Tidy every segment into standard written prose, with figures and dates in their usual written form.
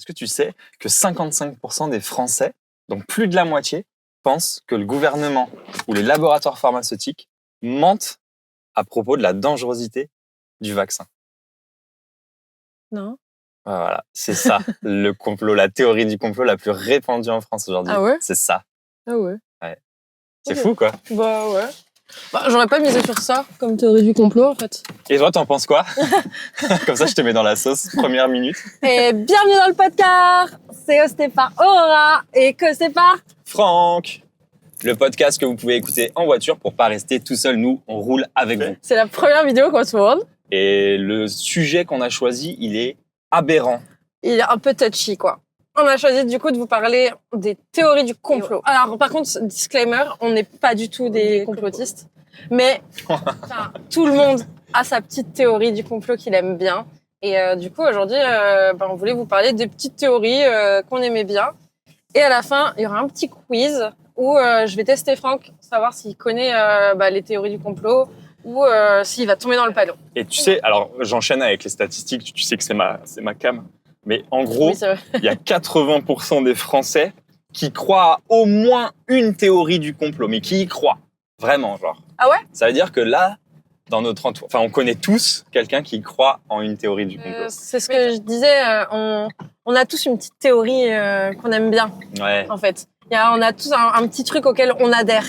Est-ce que tu sais que 55% des Français, donc plus de la moitié, pensent que le gouvernement ou les laboratoires pharmaceutiques mentent à propos de la dangerosité du vaccin? Non. Voilà, c'est ça le complot, la théorie du complot la plus répandue en France aujourd'hui. Ah ouais? C'est ça. Ah ouais. C'est Ok. fou, quoi. Bah ouais. Bah, j'aurais pas misé sur ça comme théorie du complot en fait. Et toi, t'en penses quoi? Comme ça, je te mets dans la sauce, première minute. Et bienvenue dans le podcast. C'est hosté par Aurora et que c'est pas. Franck, le podcast que vous pouvez écouter en voiture pour pas rester tout seul. Nous, on roule avec vous. C'est la première vidéo qu'on tourne. Et le sujet qu'on a choisi, il est aberrant. Il est un peu touchy quoi. On a choisi du coup de vous parler des théories du complot. Alors par contre, disclaimer, on n'est pas du tout des complotistes, mais enfin, tout le monde a sa petite théorie du complot qu'il aime bien. Et du coup aujourd'hui, on voulait vous parler des petites théories qu'on aimait bien. Et à la fin, il y aura un petit quiz où je vais tester Franck, savoir s'il connaît les théories du complot ou s'il va tomber dans le panneau. Et tu sais, alors j'enchaîne avec les statistiques, tu sais que c'est ma cam. Mais en gros, Oui, c'est vrai. il y a 80% des Français qui croient à au moins une théorie du complot, mais qui y croient. Vraiment, genre. Ah ouais? Ça veut dire que là, dans notre entourage, enfin, on connaît tous quelqu'un qui croit en une théorie du complot. C'est ce que je disais, on a tous une petite théorie qu'on aime bien, Ouais. en fait. On a tous un petit truc auquel on adhère.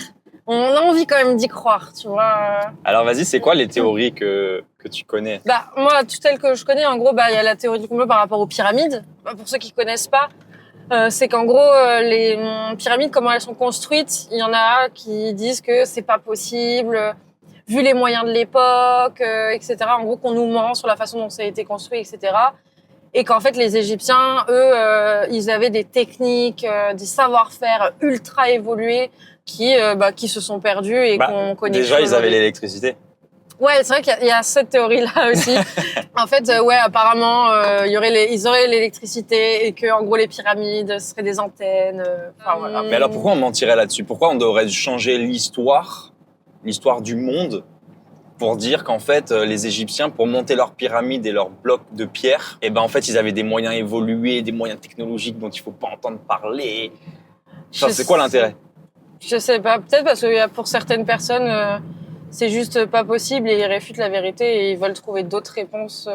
On a envie quand même d'y croire, tu vois. Alors vas-y, c'est quoi les théories que tu connais? Moi, toutes celles que je connais, en gros, il y a la théorie du complot par rapport aux pyramides. Pour ceux qui connaissent pas, c'est qu'en gros, les pyramides, comment elles sont construites, il y en a qui disent que c'est pas possible, vu les moyens de l'époque, etc. En gros, qu'on nous ment sur la façon dont ça a été construit, etc. Et qu'en fait, les Égyptiens, eux, ils avaient des techniques, des savoir-faire ultra évolués qui se sont perdus et qu'on connaît déjà, plus ils avaient aujourd'hui. l'électricité. Ouais, c'est vrai qu'il y a cette théorie-là aussi. En fait, apparemment, ils auraient l'électricité et que, en gros, les pyramides ce seraient des antennes. Voilà. Mais alors pourquoi on mentirait là-dessus? Pourquoi on devrait changer l'histoire du monde, pour dire qu'en fait, les Égyptiens, pour monter leurs pyramides et leurs blocs de pierre, en fait, ils avaient des moyens évolués, des moyens technologiques dont il faut pas entendre parler. Enfin, c'est quoi l'intérêt? Je sais pas. Peut-être parce que pour certaines personnes, c'est juste pas possible et ils réfutent la vérité et ils veulent trouver d'autres réponses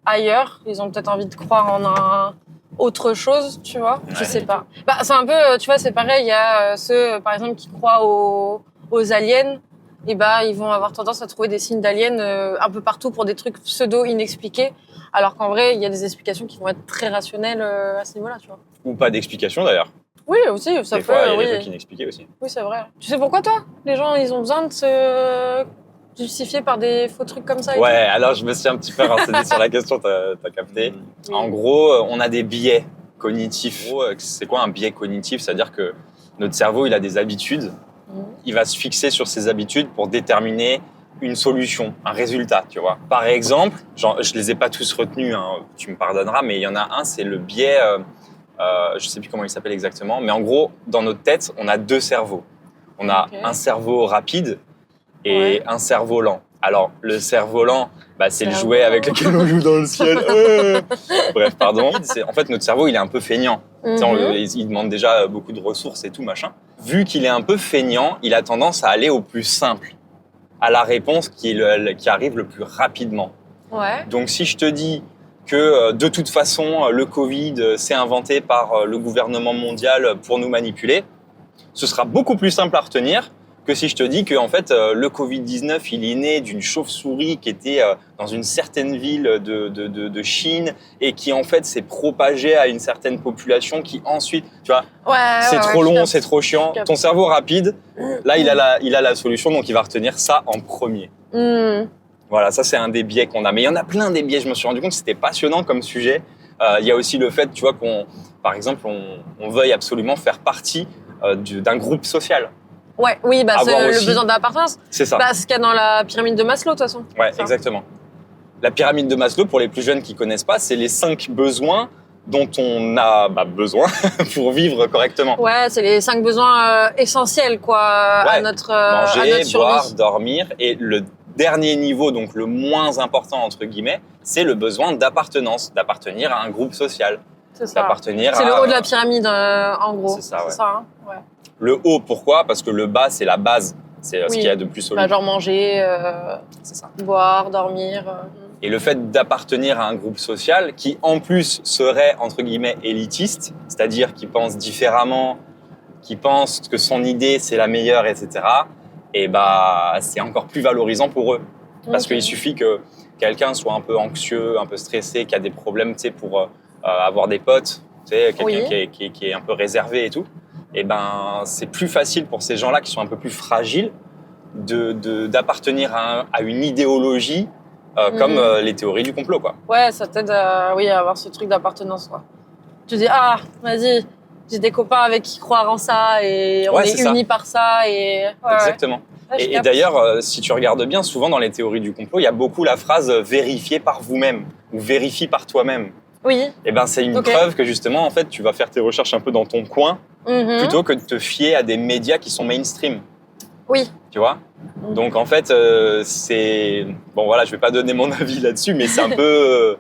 ailleurs. Ils ont peut-être envie de croire en autre chose, tu vois. Ouais. Je sais pas. C'est un peu, tu vois, c'est pareil. Il y a ceux, par exemple, qui croient aux aliens. Et ils vont avoir tendance à trouver des signes d'aliens un peu partout pour des trucs pseudo inexpliqués. Alors qu'en vrai, il y a des explications qui vont être très rationnelles à ce niveau-là, tu vois. Ou pas d'explication d'ailleurs. Oui, aussi, ça des peut. Fois, il y a des trucs inexpliqués aussi. Oui, c'est vrai. Tu sais pourquoi, toi? Les gens, ils ont besoin de se justifier par des faux trucs comme ça et Ouais, alors je me suis un petit peu renseigné sur la question, t'as capté. Oui. En gros, on a des biais cognitifs. En gros, c'est quoi un biais cognitif? C'est-à-dire que notre cerveau, il a des habitudes. Il va se fixer sur ces habitudes pour déterminer une solution, un résultat, tu vois. Par exemple, je les ai pas tous retenus, hein, tu me pardonneras, mais il y en a un, c'est le biais... je sais plus comment il s'appelle exactement, mais en gros, dans notre tête, on a deux cerveaux. On a un cerveau rapide et un cerveau lent. Alors, le cerveau lent, c'est le jouet avec lequel on joue dans le ciel. Bref, pardon. En fait, notre cerveau, il est un peu feignant. Il demande déjà beaucoup de ressources et tout, machin. Vu qu'il est un peu feignant, il a tendance à aller au plus simple, à la réponse qui arrive le plus rapidement. Ouais. Donc, si je te dis que de toute façon, le Covid, c'est inventé par le gouvernement mondial pour nous manipuler, ce sera beaucoup plus simple à retenir que si je te dis que en fait, le Covid-19, il est né d'une chauve-souris qui était dans une certaine ville de Chine et qui en fait s'est propagé à une certaine population qui ensuite, tu vois, c'est trop long, c'est trop chiant. Ton cerveau rapide, là, il a la solution, donc il va retenir ça en premier. Voilà, ça c'est un des biais qu'on a. Mais il y en a plein des biais, je me suis rendu compte que c'était passionnant comme sujet. Il y a aussi le fait, tu vois, par exemple, on veuille absolument faire partie d'un groupe social. Ouais, oui, c'est le besoin d'appartenance. C'est ça. Ce qu'il y a dans la pyramide de Maslow, de toute façon. Ouais, exactement. La pyramide de Maslow, pour les plus jeunes qui connaissent pas, c'est les 5 besoins dont on a besoin pour vivre correctement. Ouais, c'est les 5 besoins essentiels, quoi, à notre manger, survie. boire, dormir. Et le dernier niveau, donc le moins important, entre guillemets, c'est le besoin d'appartenance, d'appartenir à un groupe social. C'est ça. D'appartenir C'est le haut de la pyramide, en gros. C'est ça, ouais. Hein, ouais. Le haut, pourquoi? Parce que le bas, c'est la base. C'est ce qu'il y a de plus solide. Bah, genre manger, C'est ça. boire, dormir. Et le fait d'appartenir à un groupe social qui, en plus, serait, entre guillemets, élitiste, c'est-à-dire qui pense différemment, qui pense que son idée, c'est la meilleure, etc., et bah, c'est encore plus valorisant pour eux. Parce qu'il suffit que quelqu'un soit un peu anxieux, un peu stressé, qui a des problèmes, tu sais, pour avoir des potes, tu sais, quelqu'un qui est un peu réservé et tout, et ben, c'est plus facile pour ces gens-là qui sont un peu plus fragiles d'appartenir à une idéologie comme les théories du complot, quoi. Ouais, ça t'aide à avoir ce truc d'appartenance, quoi. Tu dis, ah, vas-y, j'ai des copains avec qui croire en ça et on est unis par ça. Et... Ouais, exactement. Ouais, et d'ailleurs, si tu regardes bien, souvent dans les théories du complot, il y a beaucoup la phrase « vérifier par vous-même » ou « vérifie par toi-même ». Oui. Et ben, c'est une preuve que justement, en fait, tu vas faire tes recherches un peu dans ton coin plutôt que de te fier à des médias qui sont mainstream. Oui. Tu vois ? Donc, en fait, c'est... Bon, voilà, je vais pas donner mon avis là-dessus, mais c'est un peu,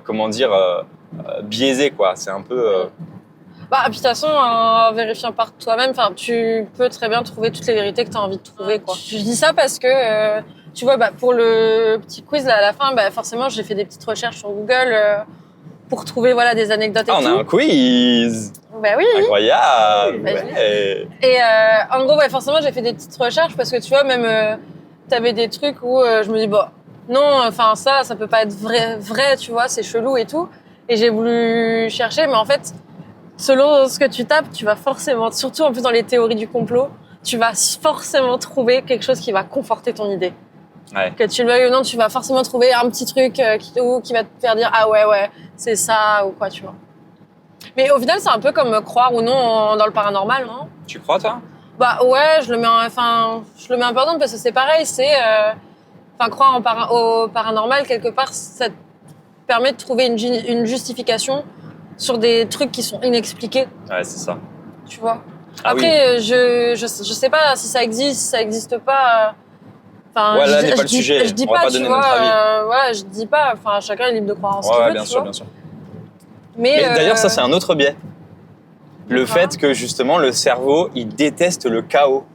comment dire, biaisé, quoi. C'est un peu... Bah, puis de toute façon, en vérifiant par toi-même, tu peux très bien trouver toutes les vérités que tu as envie de trouver, quoi. Je dis ça parce que, tu vois, bah, pour le petit quiz là, à la fin, bah, forcément, j'ai fait des petites recherches sur Google pour trouver des anecdotes et tout. On a un quiz. Bah oui. Incroyable. Ouais. Et en gros, forcément, j'ai fait des petites recherches parce que tu vois, même t'avais des trucs où je me dis, bon, non, enfin ça peut pas être vrai, tu vois, c'est chelou et tout. Et j'ai voulu chercher, mais en fait, selon ce que tu tapes, tu vas forcément, surtout en plus dans les théories du complot, tu vas forcément trouver quelque chose qui va conforter ton idée. Ouais. Que tu le veuilles ou non, tu vas forcément trouver un petit truc qui va te faire dire ah ouais, c'est ça ou quoi, tu vois. Mais au final, c'est un peu comme croire ou non dans le paranormal, non ? Tu crois, toi ? Bah ouais, je le mets un peu en doute parce que c'est pareil, c'est croire au paranormal quelque part, ça te permet de trouver une justification sur des trucs qui sont inexpliqués. Ouais, c'est ça. Tu vois. Ah, après, oui. je sais pas si ça existe, si ça existe pas. Ouais, là n'est pas le sujet. Je dis on va pas donner notre avis. Je dis pas. Enfin, chacun est libre de croire en ce qu'il veut. Bien sûr, bien sûr. Mais d'ailleurs, ça c'est un autre biais. Le fait que justement le cerveau, il déteste le chaos.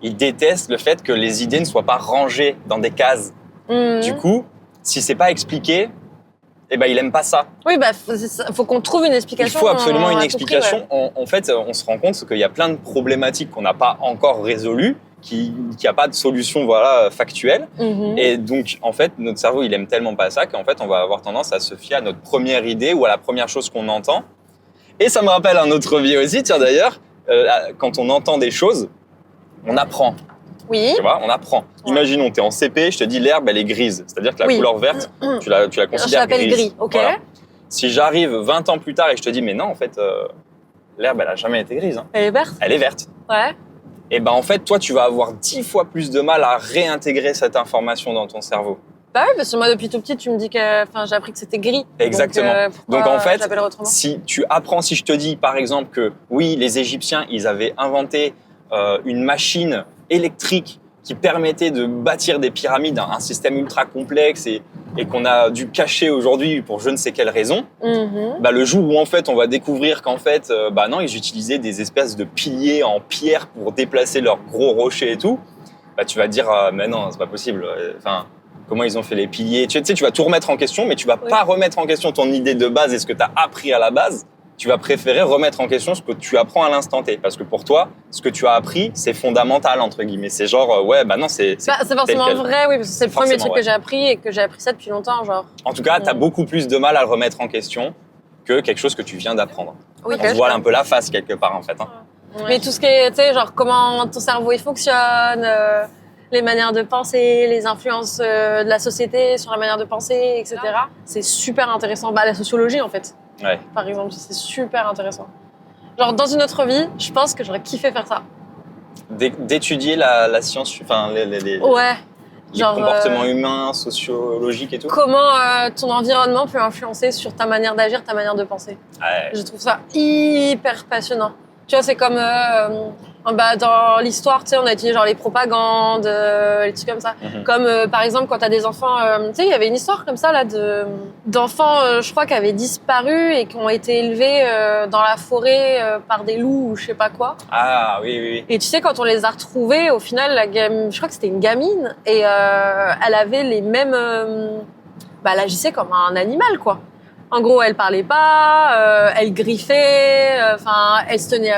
Il déteste le fait que les idées ne soient pas rangées dans des cases. Du coup, si c'est pas expliqué, eh ben il aime pas ça. Oui, faut qu'on trouve une explication. Il faut absolument une explication. Prix, ouais. En fait, on se rend compte qu'il y a plein de problématiques qu'on n'a pas encore résolues, qu'il n'y a pas de solution factuelle. Et donc, en fait, notre cerveau, il aime tellement pas ça qu'en fait, on va avoir tendance à se fier à notre première idée ou à la première chose qu'on entend. Et ça me rappelle un autre biais aussi, tiens d'ailleurs, quand on entend des choses, on apprend. Oui. Tu vois, on apprend. Ouais. Imaginons, tu es en CP, je te dis l'herbe, elle est grise. C'est-à-dire que la couleur verte, tu la considères grise. Je l'appelle gris, ok. Voilà. Si j'arrive 20 ans plus tard et je te dis, mais non, en fait, l'herbe, elle a jamais été grise. Hein. Elle est verte. Elle est verte. Ouais. Et ben en fait, toi, tu vas avoir 10 fois plus de mal à réintégrer cette information dans ton cerveau. Bah oui, parce que moi, depuis tout petit, tu me dis que, j'ai appris que c'était gris. Exactement. Donc en fait, si je te dis par exemple que oui, les Égyptiens, ils avaient inventé une machine électrique qui permettait de bâtir des pyramides, un système ultra complexe et qu'on a dû cacher aujourd'hui pour je ne sais quelle raison, bah, le jour où en fait on va découvrir qu'en fait, non, ils utilisaient des espèces de piliers en pierre pour déplacer leurs gros rochers et tout, bah, tu vas dire mais non, c'est pas possible. Enfin, comment ils ont fait les piliers ? Tu sais, tu vas tout remettre en question, mais tu vas pas remettre en question ton idée de base et ce que tu as appris à la base. Tu vas préférer remettre en question ce que tu apprends à l'instant T. Parce que pour toi, ce que tu as appris, c'est fondamental, entre guillemets. C'est genre, non, c'est forcément vrai, oui, parce que c'est le premier truc que j'ai appris et que j'ai appris ça depuis longtemps, genre. En tout cas, tu as beaucoup plus de mal à le remettre en question que quelque chose que tu viens d'apprendre. Oui, on se voile un peu la face quelque part, en fait. Hein. Ouais. Mais tout ce qui est, tu sais, genre comment ton cerveau il fonctionne, les manières de penser, les influences de la société sur la manière de penser, etc. C'est super intéressant. Bah, la sociologie, en fait. Ouais. Par exemple, c'est super intéressant. Genre, dans une autre vie, je pense que j'aurais kiffé faire ça. D'étudier la science, enfin, les comportements humains, sociologiques et tout. Comment ton environnement peut influencer sur ta manière d'agir, ta manière de penser. Ouais. Je trouve ça hyper passionnant. Tu vois, c'est comme Bah, dans l'histoire, tu sais, on a utilisé genre les propagandes, les trucs comme ça. Comme par exemple, quand t'as des enfants, tu sais, il y avait une histoire comme ça là d'enfants, je crois, qui avaient disparu et qui ont été élevés dans la forêt par des loups ou je sais pas quoi. Ah oui, oui, oui. Et tu sais, quand on les a retrouvés, au final, je crois que c'était une gamine et elle avait les mêmes, bah, elle agissait comme un animal, quoi. En gros, elle parlait pas, elle griffait, elle se tenait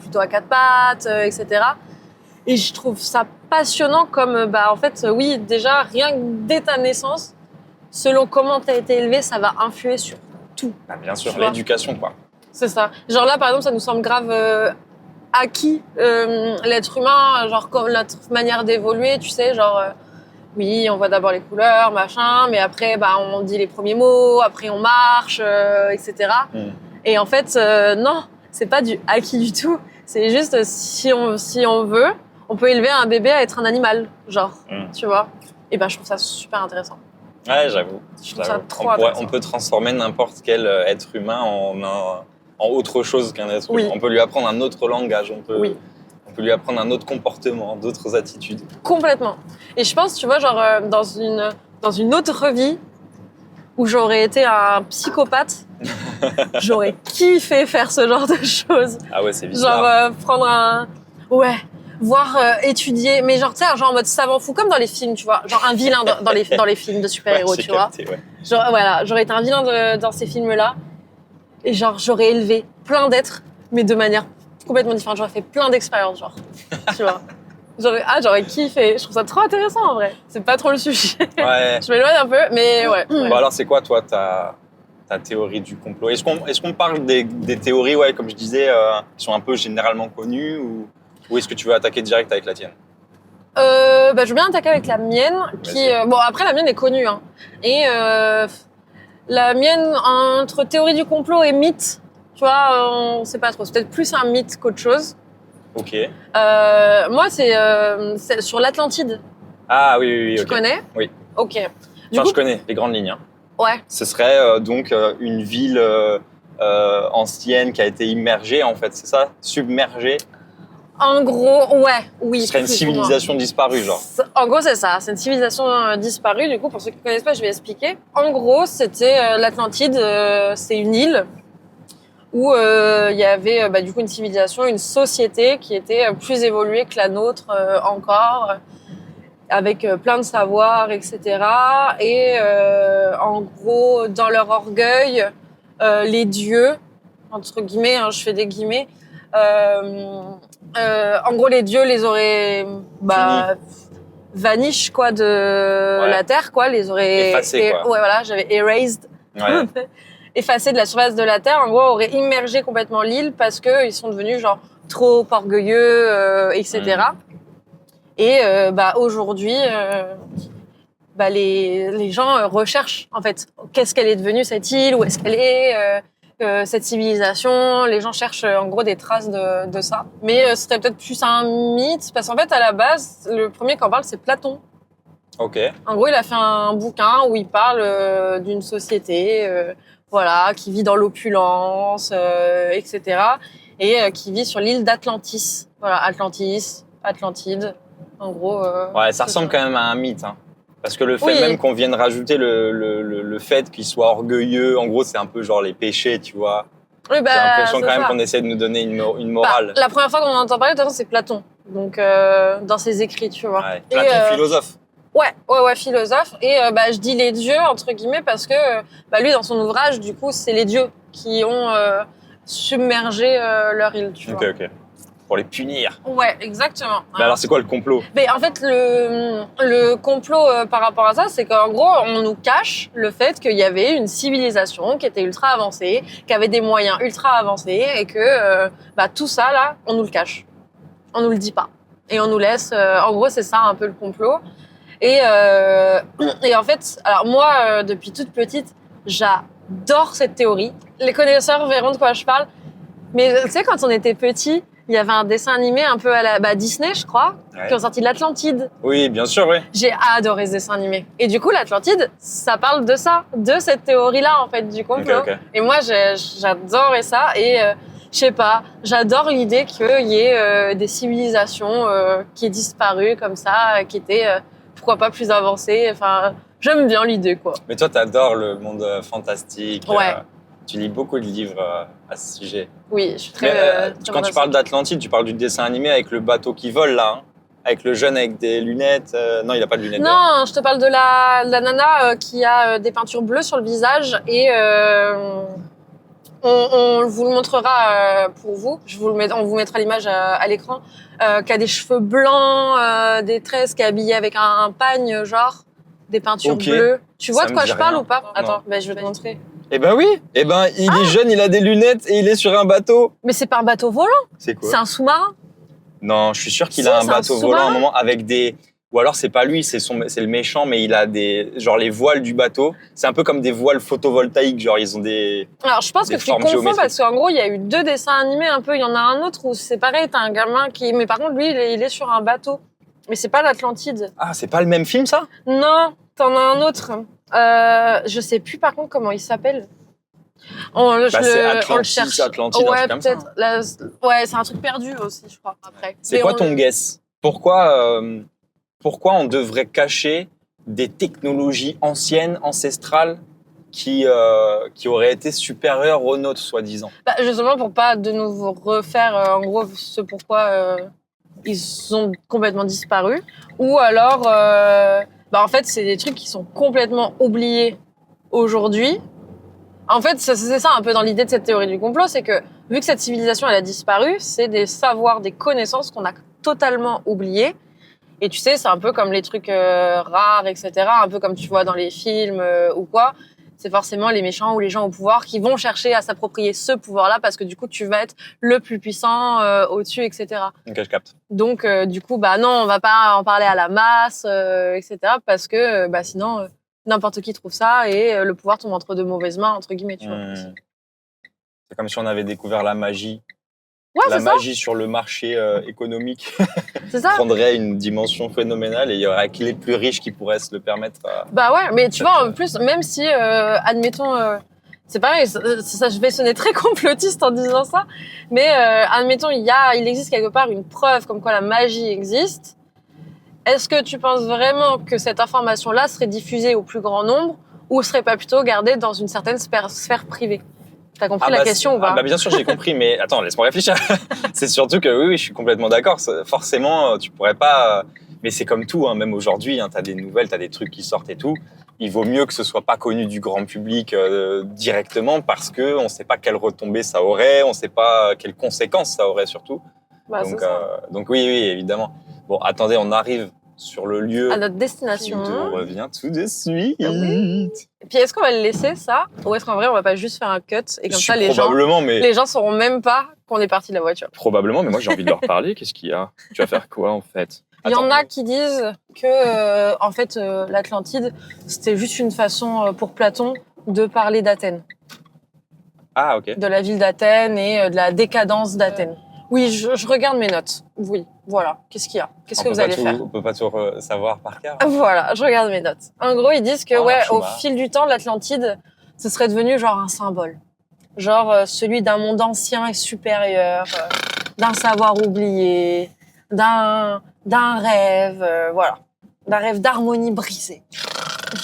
plutôt à quatre pattes, etc. Et je trouve ça passionnant comme, bah, en fait, oui, déjà, rien que dès ta naissance, selon comment tu as été élevé, ça va influer sur tout. Ah, bien sûr, l'éducation, quoi. C'est ça. Genre là, par exemple, ça nous semble grave acquis, l'être humain, genre comme notre manière d'évoluer, tu sais, genre... oui, on voit d'abord les couleurs, machin, mais après, bah, on dit les premiers mots, après on marche, etc. Et en fait, non, c'est pas du acquis du tout. C'est juste, si on veut, on peut élever un bébé à être un animal, genre, tu vois. Et ben, je trouve ça super intéressant. Ouais, j'avoue. Je trouve ça trop intéressant. On peut transformer n'importe quel être humain en autre chose qu'un être humain. On peut lui apprendre un autre langage, on peut lui apprendre un autre comportement, d'autres attitudes. Complètement. Et je pense, tu vois, genre, dans une autre vie où j'aurais été un psychopathe, j'aurais kiffé faire ce genre de choses. Ah ouais, c'est bizarre. Genre, prendre voir, étudier, mais genre, tu sais, genre en mode savant fou, comme dans les films, tu vois. Genre un vilain dans les films de super-héros, tu vois. Genre, voilà, j'aurais été un vilain dans ces films-là. Et genre, j'aurais élevé plein d'êtres, mais de manière complètement différente. J'aurais fait plein d'expériences, genre, tu vois. J'aurais kiffé. Je trouve ça trop intéressant, en vrai. C'est pas trop le sujet. Ouais. Je m'éloigne un peu, mais ouais. Bon, alors, c'est quoi, toi, ta théorie du complot? Est-ce qu'on parle des théories, comme je disais, qui sont un peu généralement connues, ou est-ce que tu veux attaquer direct avec la tienne? Je veux bien attaquer avec la mienne, qui... bon, après, la mienne est connue, hein. Et la mienne, entre théorie du complot et mythe, tu vois, on sait pas trop. C'est peut-être plus un mythe qu'autre chose. Ok. Moi, c'est sur l'Atlantide. Ah oui. Tu connais? Oui. Ok. Je connais les grandes lignes. Hein. Ouais. Ce serait donc une ville ancienne qui a été immergée, en fait, c'est ça? Submergée? En gros, oui. Ce serait une civilisation disparue, genre. En gros, c'est ça. C'est une civilisation disparue. Du coup, pour ceux qui ne connaissent pas, je vais expliquer. En gros, c'était l'Atlantide. C'est une île où il y avait du coup une civilisation, une société qui était plus évoluée que la nôtre encore, avec plein de savoirs, etc. Et en gros, dans leur orgueil, les dieux, entre guillemets, hein, je fais des guillemets, en gros, les dieux les auraient vanish quoi de la terre, quoi, les auraient effacés, quoi. Ouais, voilà, j'avais erased. Ouais. Effacés de la surface de la terre, en gros, auraient immergé complètement l'île parce que ils sont devenus genre trop orgueilleux, etc. Et aujourd'hui, les gens recherchent en fait qu'est-ce qu'elle est devenue cette île, où est-ce qu'elle est. Cette civilisation, les gens cherchent en gros des traces de ça. Mais c'était peut-être plus un mythe, parce qu'en fait, à la base, le premier qui en parle, c'est Platon. Ok. En gros, il a fait un bouquin où il parle d'une société qui vit dans l'opulence, etc. Et qui vit sur l'île d'Atlantis. Voilà, Atlantis, Atlantide, en gros. Ça ressemble quand même à un mythe, hein. Parce que le fait même qu'on vienne rajouter le fait qu'il soit orgueilleux, en gros, c'est un peu genre les péchés, tu vois. Oui, j'ai l'impression quand même qu'on essaie de nous donner une morale. La première fois qu'on en entend parler, de toute façon, c'est Platon. Donc, dans ses écrits, tu vois. Ouais. Platon, philosophe. Ouais, philosophe. Et je dis les dieux, entre guillemets, parce que lui, dans son ouvrage, du coup, c'est les dieux qui ont submergé leur île, tu vois. Ok. Pour les punir. Ouais, exactement. Mais alors, c'est quoi le complot? Mais en fait, le complot par rapport à ça, c'est qu'en gros, on nous cache le fait qu'il y avait une civilisation qui était ultra avancée, qui avait des moyens ultra avancés, et que tout ça, là, on nous le cache. On nous le dit pas. Et on nous laisse... en gros, c'est ça un peu le complot. Et en fait, alors moi, depuis toute petite, j'adore cette théorie. Les connaisseurs verront de quoi je parle. Mais tu sais, quand on était petit... Il y avait un dessin animé un peu à la Disney, je crois, qui ont sorti l'Atlantide. Oui, bien sûr, oui. J'ai adoré ce dessin animé. Et du coup, l'Atlantide, ça parle de ça, de cette théorie-là, en fait, du complot. Okay. Et moi, j'adorais ça. Et je sais pas, j'adore l'idée qu'il y ait des civilisations qui aient disparu comme ça, qui étaient, pourquoi pas, plus avancées. Enfin, j'aime bien l'idée, quoi. Mais toi, t'adores le monde fantastique. Ouais. Tu lis beaucoup de livres à ce sujet. Oui, je suis Mais très... quand tu parles d'Atlantide, tu parles du dessin animé avec le bateau qui vole, là, hein, avec le jeune avec des lunettes. Non, il a pas de lunettes. Non, je te parle de la nana qui a des peintures bleues sur le visage et on vous le montrera pour vous. On vous mettra l'image à l'écran. Qui a des cheveux blancs, des tresses, qui est habillée avec un pagne, genre des peintures bleues. Tu vois Ça de quoi me dit je parle rien. ou pas? Non. Attends, je vais te montrer. Eh ben oui. Eh ben, il est jeune, il a des lunettes et il est sur un bateau. Mais c'est pas un bateau volant, C'est quoi? c'est un sous-marin. Non, je suis sûr qu'il Si, a un c'est un bateau volant à un moment avec des. Ou alors c'est pas lui, c'est le méchant, mais il a des genre les voiles du bateau. C'est un peu comme des voiles photovoltaïques, genre ils ont des. Alors je pense Des que tu formes confonds géométriques. parce qu'en gros il y a eu 2 dessins animés un peu. Il y en a un autre où c'est pareil, t'as un gamin qui. Mais par contre lui il est sur un bateau. Mais c'est pas l'Atlantide. Ah, c'est pas le même film ça? Non, t'en as un autre. Je sais plus par contre comment il s'appelle. On le cherche. Atlantide, un Ouais, truc comme ça. peut-être. Ouais, c'est un truc perdu aussi, je crois. Après. C'est Mais quoi ton guess? Pourquoi on devrait cacher des technologies anciennes, ancestrales, qui auraient été supérieures aux nôtres, soi-disant? Bah, justement pour pas de nouveau refaire en gros ce pourquoi ils ont complètement disparu. Ou alors, en fait, c'est des trucs qui sont complètement oubliés aujourd'hui. En fait, c'est ça un peu dans l'idée de cette théorie du complot, c'est que vu que cette civilisation elle a disparu, c'est des savoirs, des connaissances qu'on a totalement oubliées. Et tu sais, c'est un peu comme les trucs rares, etc. Un peu comme tu vois dans les films ou quoi. C'est forcément les méchants ou les gens au pouvoir qui vont chercher à s'approprier ce pouvoir-là parce que du coup, tu vas être le plus puissant au-dessus, etc. Ok, je capte. Donc, du coup, non, on va pas en parler à la masse, etc. Parce que sinon, n'importe qui trouve ça et le pouvoir tombe entre de mauvaises mains, entre guillemets, tu vois. C'est comme si on avait découvert la magie. Ouais, La c'est ça. magie sur le marché économique C'est ça. prendrait une dimension phénoménale et il y aurait que les plus riches qui pourraient se le permettre. Bah ouais, mais tu vois, en plus, même si, admettons, c'est pareil, ça, je vais sonner très complotiste en disant ça, mais admettons, il existe quelque part une preuve comme quoi la magie existe. Est-ce que tu penses vraiment que cette information-là serait diffusée au plus grand nombre ou serait pas plutôt gardée dans une certaine sphère privée? T'as compris la question ou pas? Bien sûr, j'ai compris, mais attends, laisse-moi réfléchir. C'est surtout que oui, je suis complètement d'accord. Forcément, tu pourrais pas. Mais c'est comme tout, hein, même aujourd'hui, hein, t'as des nouvelles, t'as des trucs qui sortent et tout. Il vaut mieux que ce soit pas connu du grand public directement parce que on sait pas quelle retombée ça aurait, on sait pas quelles conséquences ça aurait surtout. Donc oui, évidemment. Bon, attendez, on arrive sur le lieu à notre destination. On revient tout de suite. Oui. Et puis est-ce qu'on va le laisser ça ou est-ce qu'en vrai on va pas juste faire un cut et comme ça les gens sauront même pas qu'on est parti de la voiture? Probablement, mais moi j'ai envie de leur parler. Qu'est-ce qu'il y a? Tu vas faire quoi en fait? Il y en a qui disent que en fait l'Atlantide c'était juste une façon pour Platon de parler d'Athènes. Ah ok. De la ville d'Athènes et de la décadence d'Athènes. Oui, je regarde mes notes. Oui, voilà. Qu'est-ce qu'il y a? Qu'est-ce que vous allez faire? On peut pas tout savoir par cœur. Voilà, je regarde mes notes. En gros, ils disent que au fil du temps, l'Atlantide, ce serait devenu genre un symbole. Genre celui d'un monde ancien et supérieur, d'un savoir oublié, d'un rêve, voilà. D'un rêve d'harmonie brisée.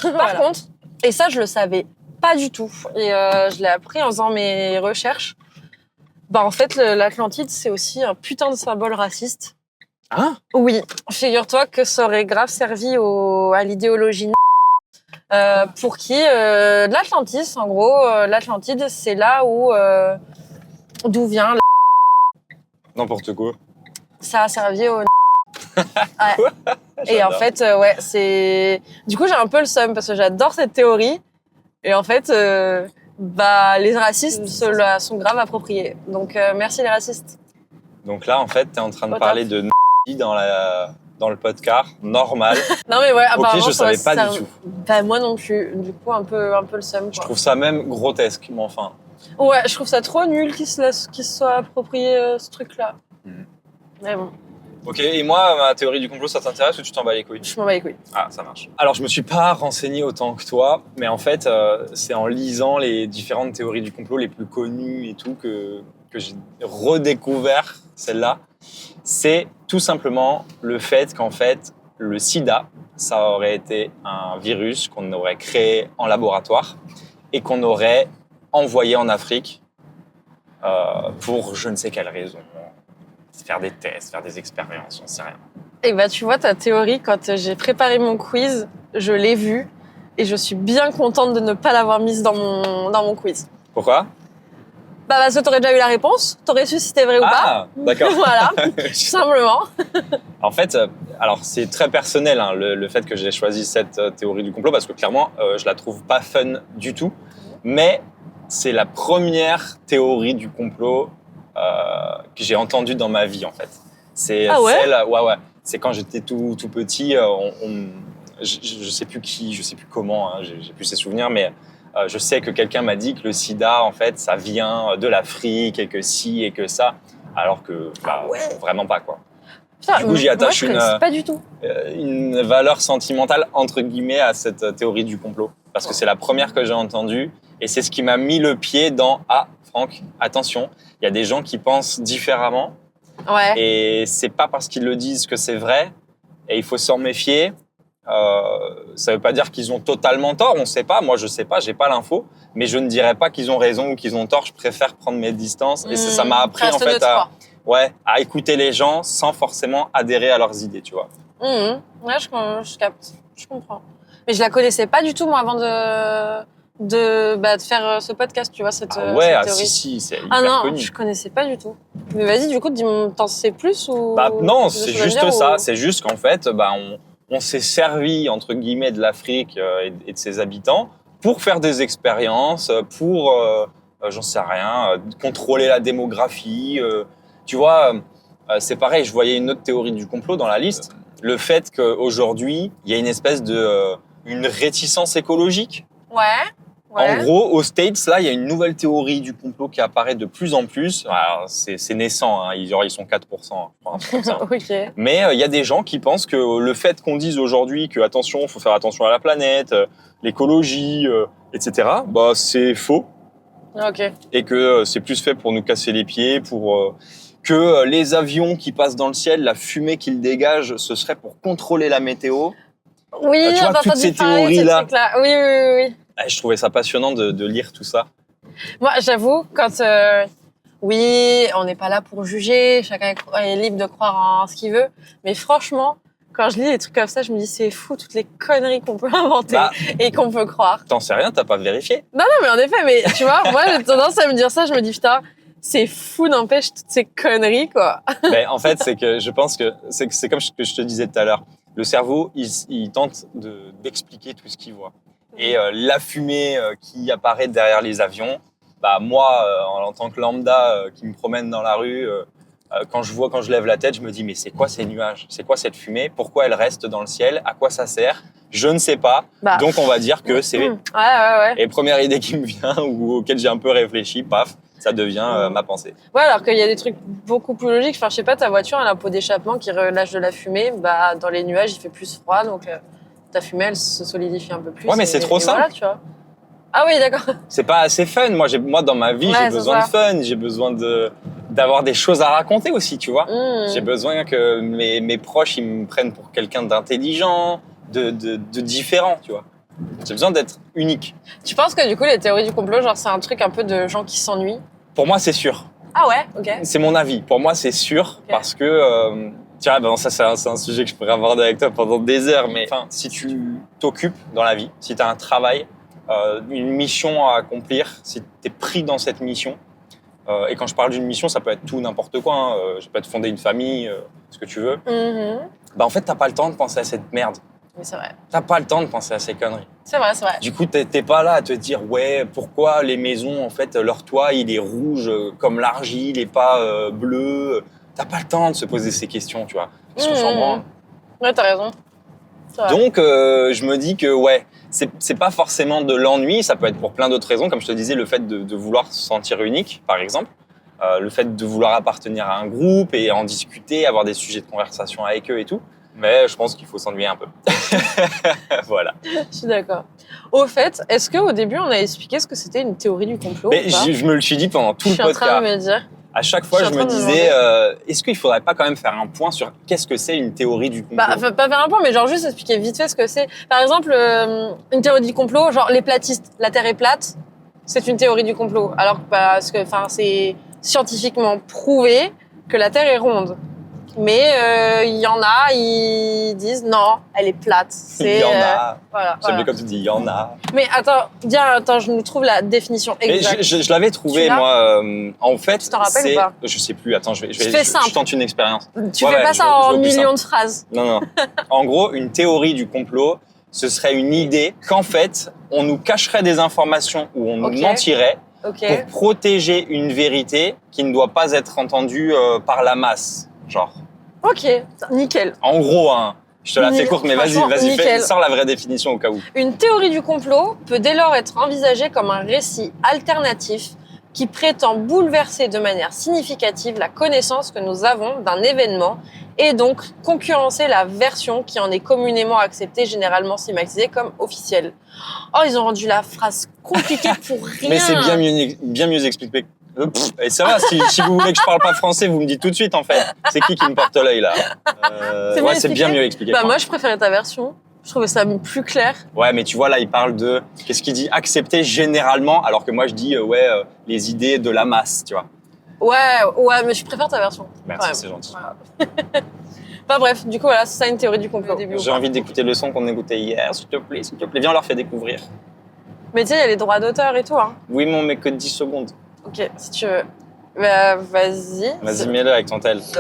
Par contre, et ça, je le savais pas du tout. Et je l'ai appris en faisant mes recherches. En fait, l'Atlantide, c'est aussi un putain de symbole raciste. Hein? Oui. Figure-toi que ça aurait grave servi à l'idéologie pour qui l'Atlantis, en gros, l'Atlantide, c'est là où d'où vient n'importe quoi. Ça a servi au ouais. Et en fait, c'est... Du coup, j'ai un peu le seum parce que j'adore cette théorie. Et en fait... les racistes se la sont grave appropriés. Donc, merci les racistes. Donc là, en fait, t'es en train de parler de dans le podcast, normal. Non mais ouais, apparemment... Ok, je savais pas du tout. Moi non plus. Du coup, un peu le seum. Quoi. Je trouve ça même grotesque, mais enfin... Ouais, je trouve ça trop nul qu'ils se soient appropriés ce truc-là. Mais bon. Ok, et moi, ma théorie du complot, ça t'intéresse ou tu t'en bats les couilles? Je m'en bats les couilles. Ah, ça marche. Alors, je me suis pas renseigné autant que toi, mais en fait, c'est en lisant les différentes théories du complot les plus connues et tout que que j'ai redécouvert, celle-là, c'est tout simplement le fait qu'en fait, le sida, ça aurait été un virus qu'on aurait créé en laboratoire et qu'on aurait envoyé en Afrique pour je ne sais quelle raison. Faire des tests, faire des expériences, on ne sait rien. Et bah, tu vois, ta théorie, quand j'ai préparé mon quiz, je l'ai vue et je suis bien contente de ne pas l'avoir mise dans mon quiz. Pourquoi ? Bah, parce que t'aurais déjà eu la réponse, t'aurais su si c'était vrai ou pas. Ah, d'accord. Voilà, tout simplement. En fait, alors c'est très personnel hein, le fait que j'ai choisi cette théorie du complot parce que clairement, je la trouve pas fun du tout. Mais c'est la première théorie du complot que j'ai entendue dans ma vie en fait. C'est celle, ouais. C'est quand j'étais tout petit, je sais plus qui, je sais plus comment, hein, j'ai plus ces souvenirs, mais je sais que quelqu'un m'a dit que le sida, en fait, ça vient de l'Afrique et que ci et que ça, alors que vraiment pas quoi. Putain, du coup, j'y attache pas du tout. une valeur sentimentale entre guillemets à cette théorie du complot, parce que c'est la première que j'ai entendue et c'est ce qui m'a mis le pied dans Franck, attention, il y a des gens qui pensent différemment. Ouais. Et c'est pas parce qu'ils le disent que c'est vrai, et il faut s'en méfier. Ça veut pas dire qu'ils ont totalement tort, on sait pas. Moi, je sais pas, j'ai pas l'info, mais je ne dirais pas qu'ils ont raison ou qu'ils ont tort. Je préfère prendre mes distances, et ça m'a appris en fait à écouter les gens sans forcément adhérer à leurs idées, tu vois. Ouais, je capte, je comprends. Mais je la connaissais pas du tout moi avant de faire ce podcast, tu vois, cette théorie. Si, c'est hyper connu. Je connaissais pas du tout. Mais vas-y, du coup, dis-moi, t'en sais plus ou... Non, c'est juste ça. C'est juste qu'en fait, on s'est servi, entre guillemets, de l'Afrique et de ses habitants pour faire des expériences, pour, j'en sais rien, contrôler la démographie. Tu vois, c'est pareil, je voyais une autre théorie du complot dans la liste. Le fait qu'aujourd'hui, il y a une espèce de... une réticence écologique. Ouais. En gros, aux States, là, il y a une nouvelle théorie du complot qui apparaît de plus en plus. Alors, c'est naissant, hein, ils sont 4%, je crois, comme ça. Okay. Mais il y a des gens qui pensent que le fait qu'on dise aujourd'hui que, attention, il faut faire attention à la planète, l'écologie, etc., c'est faux. Okay. Et que c'est plus fait pour nous casser les pieds, pour que les avions qui passent dans le ciel, la fumée qu'ils dégagent, ce serait pour contrôler la météo. Oui, tu vois, toutes ces théories-là. Oui. Je trouvais ça passionnant de lire tout ça. Moi, j'avoue, quand... oui, on n'est pas là pour juger, chacun est libre de croire en ce qu'il veut, mais franchement, quand je lis des trucs comme ça, je me dis c'est fou toutes les conneries qu'on peut inventer et qu'on peut croire. T'en sais rien, t'as pas vérifié. Non, mais en effet, mais tu vois, moi j'ai tendance à me dire ça, je me dis putain, c'est fou, n'empêche toutes ces conneries, quoi. En fait, c'est que je pense que c'est comme ce que je te disais tout à l'heure. Le cerveau, il tente d'expliquer tout ce qu'il voit. Et la fumée qui apparaît derrière les avions, moi, en tant que lambda qui me promène dans la rue, quand je lève la tête, je me dis mais c'est quoi ces nuages ? C'est quoi cette fumée ? Pourquoi elle reste dans le ciel ? À quoi ça sert ? Je ne sais pas. Donc on va dire que c'est... Ouais. Et première idée qui me vient ou auquel j'ai un peu réfléchi, paf, ça devient ma pensée. Ouais, alors qu'il y a des trucs beaucoup plus logiques. Enfin, je sais pas, ta voiture, elle a un pot d'échappement qui relâche de la fumée. Dans les nuages, il fait plus froid, donc ta fumée, elle se solidifie un peu plus. Ouais, mais c'est trop simple. Voilà, tu vois. Ah oui, d'accord. C'est pas assez fun. Moi dans ma vie, j'ai besoin de fun. J'ai besoin d'avoir des choses à raconter aussi, tu vois. J'ai besoin que mes proches, ils me prennent pour quelqu'un d'intelligent, de différent, tu vois. J'ai besoin d'être unique. Tu penses que du coup, les théories du complot, genre, c'est un truc un peu de gens qui s'ennuient ? Pour moi, c'est sûr. Ah ouais, ok. C'est mon avis. Pour moi, c'est sûr parce que... tu vois, ça, c'est un sujet que je pourrais aborder avec toi pendant des heures, mais si tu t'occupes dans la vie, si tu as un travail, une mission à accomplir, si tu es pris dans cette mission, et quand je parle d'une mission, ça peut être tout, n'importe quoi, hein, je peux te fonder une famille, ce que tu veux, en fait, tu n'as pas le temps de penser à cette merde. Oui, c'est vrai. Tu n'as pas le temps de penser à ces conneries. C'est vrai. Du coup, tu n'es pas là à te dire, ouais, pourquoi les maisons, en fait, leur toit, il est rouge comme l'argile et pas bleu. T'as pas le temps de se poser ces questions, tu vois. Parce qu'on s'en branle. Ouais, t'as raison. Donc, je me dis que, c'est pas forcément de l'ennui. Ça peut être pour plein d'autres raisons. Comme je te disais, le fait de vouloir se sentir unique, par exemple. Le fait de vouloir appartenir à un groupe et en discuter, avoir des sujets de conversation avec eux et tout. Mais je pense qu'il faut s'ennuyer un peu. Voilà. Je suis d'accord. Au fait, est-ce qu'au début, on a expliqué ce que c'était une théorie du complot ou pas ? Je me le suis dit pendant tout le podcast. Je suis en train de me dire. À chaque fois, je me disais, est-ce qu'il faudrait pas quand même faire un point sur qu'est-ce que c'est une théorie du complot? Bah, pas faire un point, mais genre juste expliquer vite fait ce que c'est. Par exemple, une théorie du complot, genre les platistes, la Terre est plate, c'est une théorie du complot. Alors que parce que, c'est scientifiquement prouvé que la Terre est ronde. Mais il y en a, ils disent non, elle est plate. Il y en a. Voilà. J'aime bien comme tu dis, il y en a. Mais attends, je nous trouve la définition exacte. Je l'avais trouvé, moi. En fait, tu t'en rappelles ou pas? Je sais plus. Attends, je tente une expérience. Tu fais pas ça en millions de phrases. Non. En gros, une théorie du complot, ce serait une idée qu'en fait, on nous cacherait des informations ou on nous mentirait pour protéger une vérité qui ne doit pas être entendue par la masse, genre. Ok, nickel. En gros, hein, je te la fais courte, mais vas-y, sors la vraie définition au cas où. Une théorie du complot peut dès lors être envisagée comme un récit alternatif qui prétend bouleverser de manière significative la connaissance que nous avons d'un événement et donc concurrencer la version qui en est communément acceptée, généralement stigmatisée comme officielle. Oh, ils ont rendu la phrase compliquée pour rien. Mais c'est bien mieux expliqué. Et ça va, si vous voulez que je parle pas français, vous me dites tout de suite en fait. C'est qui me porte l'œil là? C'est bien mieux expliqué. Bah moi je préférais ta version. Je trouvais ça plus clair. Ouais, mais tu vois là, il parle de qu'est-ce qu'il dit, accepter généralement, alors que moi je dis les idées de la masse, tu vois. Ouais, mais je préfère ta version. Merci, c'est gentil. Voilà. Bah bref, du coup voilà, c'est ça une théorie du complot. J'ai envie d'écouter le son qu'on écoutait hier, s'il te plaît, viens on leur fait découvrir. Mais tu sais, il y a les droits d'auteur et tout, hein. Oui, mais on met que 10 secondes. Ok, si tu veux. Bah, vas-y. Vas-y, mets-le avec ton tel. Bref,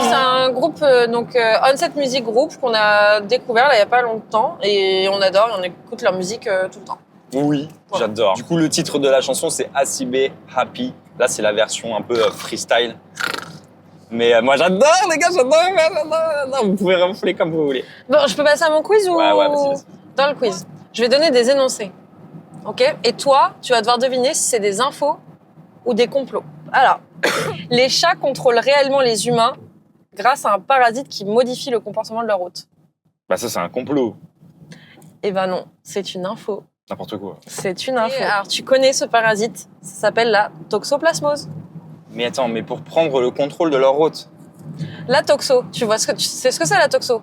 c'est un groupe, Onset Music Group, qu'on a découvert là il y a pas longtemps et on adore, et on écoute leur musique tout le temps. Oui, voilà. J'adore. Du coup, le titre de la chanson, c'est ACB Happy. Là, c'est la version un peu freestyle. Mais moi, j'adore, les gars, j'adore. Vous pouvez ronfler comme vous voulez. Bon, je peux passer à mon quiz ou... Ouais, vas-y. Dans le quiz. Je vais donner des énoncés. Ok? Et toi, tu vas devoir deviner si c'est des infos ou des complots. Alors, les chats contrôlent réellement les humains grâce à un parasite qui modifie le comportement de leur hôte. Bah ça, c'est un complot. Eh ben non, c'est une info. N'importe quoi. C'est une info. Alors, tu connais ce parasite, ça s'appelle la toxoplasmose. Mais attends, mais pour prendre le contrôle de leur hôte? La toxo, tu sais ce que c'est la toxo?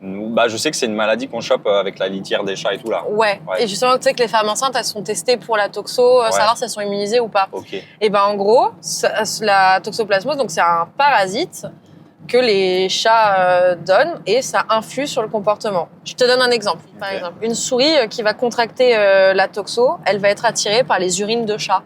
Bah, je sais que c'est une maladie qu'on chope avec la litière des chats et tout là. Ouais. Et justement, tu sais que les femmes enceintes, elles sont testées pour la toxo, savoir si elles sont immunisées ou pas. Ok. Et ben en gros, la toxoplasmose, donc c'est un parasite que les chats donnent et ça influe sur le comportement. Je te donne un exemple. Par exemple, une souris qui va contracter la toxo, elle va être attirée par les urines de chat.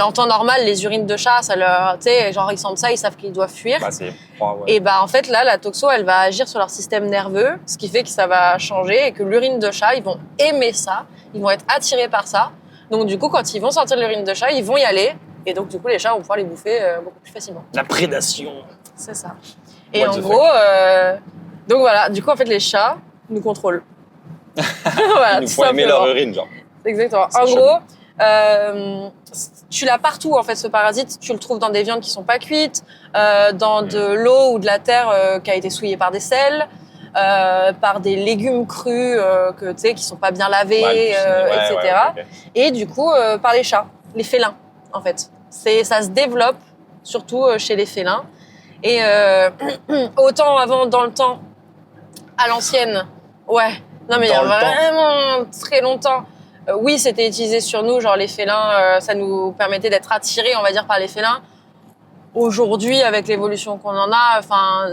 En temps normal, les urines de chat, ça leur, tu sais, genre ils sentent ça, ils savent qu'ils doivent fuir. Bah c'est froid, ouais. Et bah en fait là, la toxo, elle va agir sur leur système nerveux, ce qui fait que ça va changer et que l'urine de chat, ils vont aimer ça, ils vont être attirés par ça. Donc du coup, quand ils vont sortir l'urine de chat, ils vont y aller. Et donc du coup, les chats vont pouvoir les bouffer beaucoup plus facilement. La prédation. C'est ça. Et en gros, donc voilà, du coup en fait les chats nous contrôlent. Voilà, ils nous font aimer leur urine, genre. Exactement. En gros, tu l'as partout en fait ce parasite. Tu le trouves dans des viandes qui sont pas cuites, dans de l'eau ou de la terre qui a été souillée par des sels, par des légumes crus que tu sais qui sont pas bien lavés, etc. Okay. Et du coup par les chats, les félins en fait. Ça se développe surtout chez les félins. Et autant avant dans le temps, à l'ancienne, ouais. Non mais il y a vraiment très longtemps. Oui, c'était utilisé sur nous, genre les félins, ça nous permettait d'être attirés, on va dire, par les félins. Aujourd'hui, avec l'évolution qu'on en a,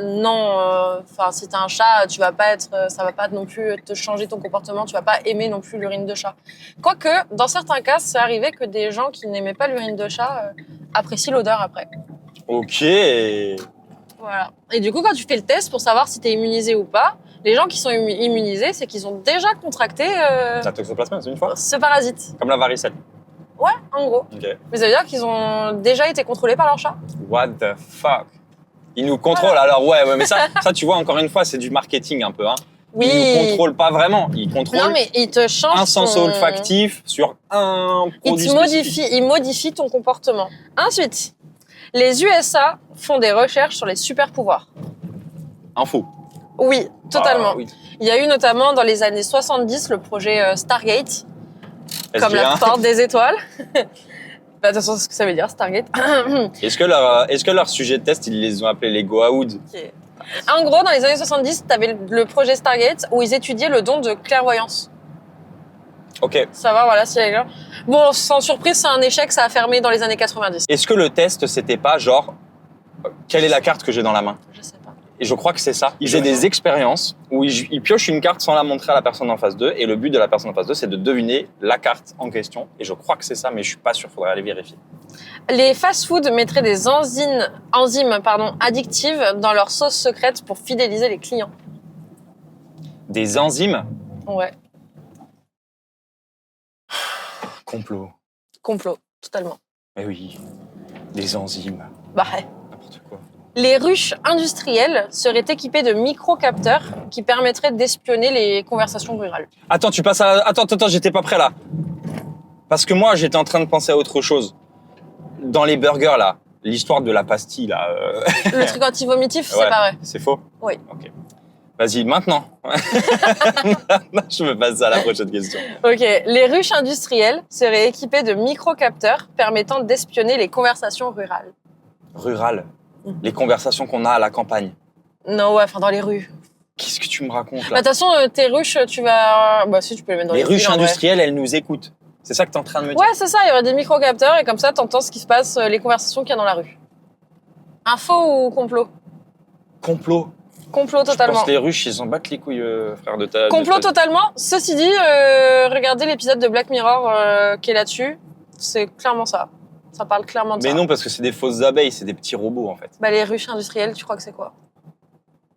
non, si t'as un chat, ça va pas non plus te changer ton comportement, tu vas pas aimer non plus l'urine de chat. Quoique, dans certains cas, c'est arrivé que des gens qui n'aimaient pas l'urine de chat apprécient l'odeur après. Ok. Voilà. Et du coup, quand tu fais le test pour savoir si t'es immunisé ou pas, les gens qui sont immunisés, c'est qu'ils ont déjà contracté la toxoplasmose une fois. Ce parasite. Comme la varicelle. Ouais, en gros. Okay. Mais ça veut dire qu'ils ont déjà été contrôlés par leur chat. What the fuck? Ils nous contrôlent. Voilà. Alors ouais, mais ça, tu vois, encore une fois, c'est du marketing un peu. Hein. Oui. Il ne contrôle pas vraiment. Il contrôle Non, mais il te change un sens olfactif sur un produit spécifique. Il modifie ton comportement. Ensuite, les USA font des recherches sur les super pouvoirs. Info. Oui, totalement. Ah, oui. Il y a eu notamment dans les années 70 le projet Stargate, comme la SG1. porte des étoiles. Bah, de toute façon, c'est ce que ça veut dire, Stargate. Est-ce que leur sujet de test, ils les ont appelés les Goa'uld? Okay. En gros, dans les années 70, tu avais le projet Stargate où ils étudiaient le don de clairvoyance. Ok. Savoir, voilà, si elle est là. Bon, sans surprise, c'est un échec, ça a fermé dans les années 90. Est-ce que le test, c'était pas genre, quelle est la carte que j'ai dans la main? Je sais pas. Et je crois que c'est ça. Ils faisaient des expériences où ils piochent une carte sans la montrer à la personne en face d'eux. Et le but de la personne en face d'eux, c'est de deviner la carte en question. Et je crois que c'est ça, mais je suis pas sûr. Faudrait aller vérifier. Les fast-food mettraient des enzymes addictives dans leur sauce secrète pour fidéliser les clients. Des enzymes? Ouais. Complot. Complot, totalement. Mais oui, des enzymes. Bah ouais. N'importe quoi. Les ruches industrielles seraient équipées de microcapteurs qui permettraient d'espionner les conversations rurales. Attends, tu passes à... Attends, j'étais pas prêt là. Parce que moi, j'étais en train de penser à autre chose. Dans les burgers là, l'histoire de la pastille là... Le truc anti-vomitif, Ouais. c'est pas vrai. C'est faux? Oui. Ok. Vas-y, maintenant. Je me passe à la prochaine question. Ok. Les ruches industrielles seraient équipées de microcapteurs permettant d'espionner les conversations rurales. Rural. Les conversations qu'on a à la campagne. Non, ouais, enfin dans les rues. Qu'est-ce que tu me racontes Bah, là? de toute façon, tes ruches, tu vas... Bah si, tu peux les mettre dans Les les ruches villes, en vrai. industrielles, elles nous écoutent. C'est ça que t'es en train de me dire? Ouais, c'est ça, il y aurait des microcapteurs et comme ça, t'entends ce qui se passe, les conversations qu'il y a dans la rue. Info ou complot? Complot. Complot Je totalement. pense que les ruches, ils en battent les couilles, frère de ta... Complot de ta- totalement. Ceci dit, regardez l'épisode de Black Mirror qui est là-dessus. C'est clairement ça. Ça parle clairement de Mais ça. non, parce que c'est des fausses abeilles, c'est des petits robots en fait. Bah, les ruches industrielles, tu crois que c'est quoi?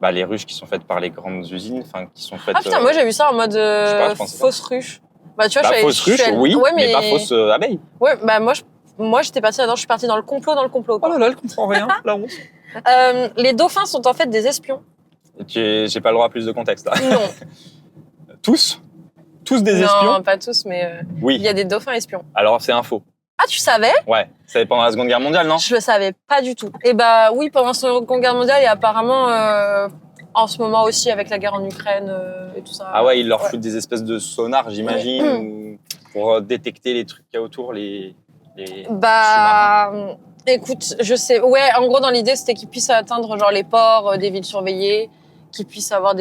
Bah, les ruches qui sont faites par les grandes usines, enfin, qui sont faites... Ah putain, moi j'ai vu ça en mode je pensais fausse ruche. Bah, tu vois, Bah, je fausse ruche, oui, ouais, mais pas fausse abeille. Ouais, bah moi j'étais partie là-dedans, je suis partie dans le complot, Oh quoi. là là, elle comprend rien, la honte. Les dauphins sont en fait des espions. J'ai pas le droit à plus de contexte là. Non. Tous? Tous des Non, espions? pas tous, mais il Oui. y a des dauphins espions. Alors c'est un faux. Ah, tu savais? Ouais. Ça pendant la Seconde Guerre mondiale, non? Je le savais pas du tout. Et bah oui, pendant la Seconde Guerre mondiale et apparemment en ce moment aussi avec la guerre en Ukraine et tout ça. Ah ouais, ils leur Ouais. foutent des espèces de sonars, j'imagine, ou pour détecter les trucs qu'il y a autour, les Bah écoute, je sais. Ouais, en gros dans l'idée c'était qu'ils puissent atteindre genre les ports des villes surveillées, qu'ils puissent avoir